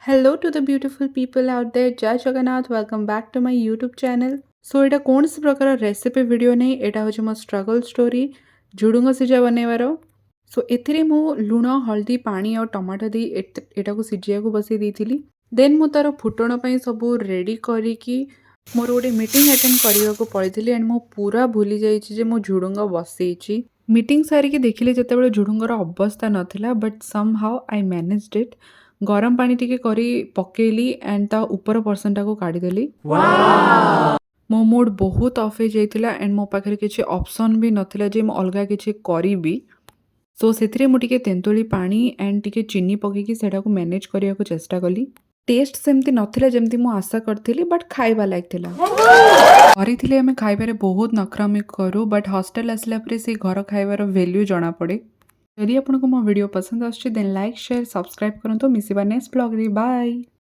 Hello to the beautiful people out there. Jai Jagannath. Welcome back to my YouTube channel. So ଏଇଟା କୌଣସି ପ୍ରକାର recipe video ନାହିଁ, ଏଇଟା ହେଉଛି ମୋ ଷ୍ଟ୍ରଗଲ୍ ଷ୍ଟୋରି ଝୁଡ଼ୁଙ୍ଗ ସିଝା ବନେଇବାର। ସୋ ଏଥିରେ ମୁଁ ଲୁଣ, ହଳଦୀ, ପାଣି ଆଉ ଟମାଟୋ ଦେଇ ଏଟାକୁ ସିଝିବାକୁ ବସେଇ ଦେଇଥିଲି। ଦେନ୍ ମୁଁ ତାର ଫୁଟଣ ପାଇଁ ସବୁ ରେଡ଼ି କରିକି ମୋର ଗୋଟେ ମିଟିଂ ଆଟେଣ୍ଡ କରିବାକୁ ପଳେଇଥିଲି ଆଣ୍ଡ ମୁଁ ପୁରା ଭୁଲି ଯାଇଛି ଯେ ମୁଁ ଝୁଡ଼ୁଙ୍ଗ ବସେଇଛି। ମିଟିଂ ସାରିକି ଦେଖିଲି ଯେତେବେଳେ ଝୁଡ଼ୁଙ୍ଗର ଅବସ୍ଥା ନଥିଲା, but somehow I managed it. ଗରମ ପାଣି ଟିକେ କରି ପକେଇଲି ଆଣ୍ଡ ତା ଉପର ପର୍ସନଟାକୁ କାଢ଼ିଦେଲି। ମୋ ମୁଡ୍ ବହୁତ ଅଫ୍ ହେଇଯାଇଥିଲା ଆଣ୍ଡ ମୋ ପାଖରେ କିଛି ଅପସନ୍ ବି ନଥିଲା ଯେ ମୁଁ ଅଲଗା କିଛି କରିବି। ସୋ ସେଥିରେ ମୁଁ ଟିକେ ତେନ୍ତୁଳି ପାଣି ଆଣ୍ଡ ଟିକେ ଚିନି ପକେଇକି ସେଇଟାକୁ ମ୍ୟାନେଜ୍ କରିବାକୁ ଚେଷ୍ଟା କଲି। ଟେଷ୍ଟ ସେମିତି ନଥିଲା ଯେମିତି ମୁଁ ଆଶା କରିଥିଲି, ବଟ୍ ଖାଇବା ଲାୟକ ଥିଲା। ଘରେ ଥିଲେ ଆମେ ଖାଇବାରେ ବହୁତ ନଖରାମିକ କରୁ, ବଟ୍ ହଷ୍ଟେଲ ଆସିଲା ପରେ ସେ ଘର ଖାଇବାର ଭ୍ୟାଲ୍ୟୁ ଜଣାପଡ଼େ। ଯଦି ଆପଣଙ୍କୁ ମୋ ଭିଡ଼ିଓ ପସନ୍ଦ ଆସୁଛି ଦେନ୍ ଲାଇକ୍, ସେୟାର, ସବସ୍କ୍ରାଇବ୍ କରନ୍ତୁ। ମିଶିବା ନେକ୍ସଟ ବ୍ଲଗ୍ରେ। ବାଏ।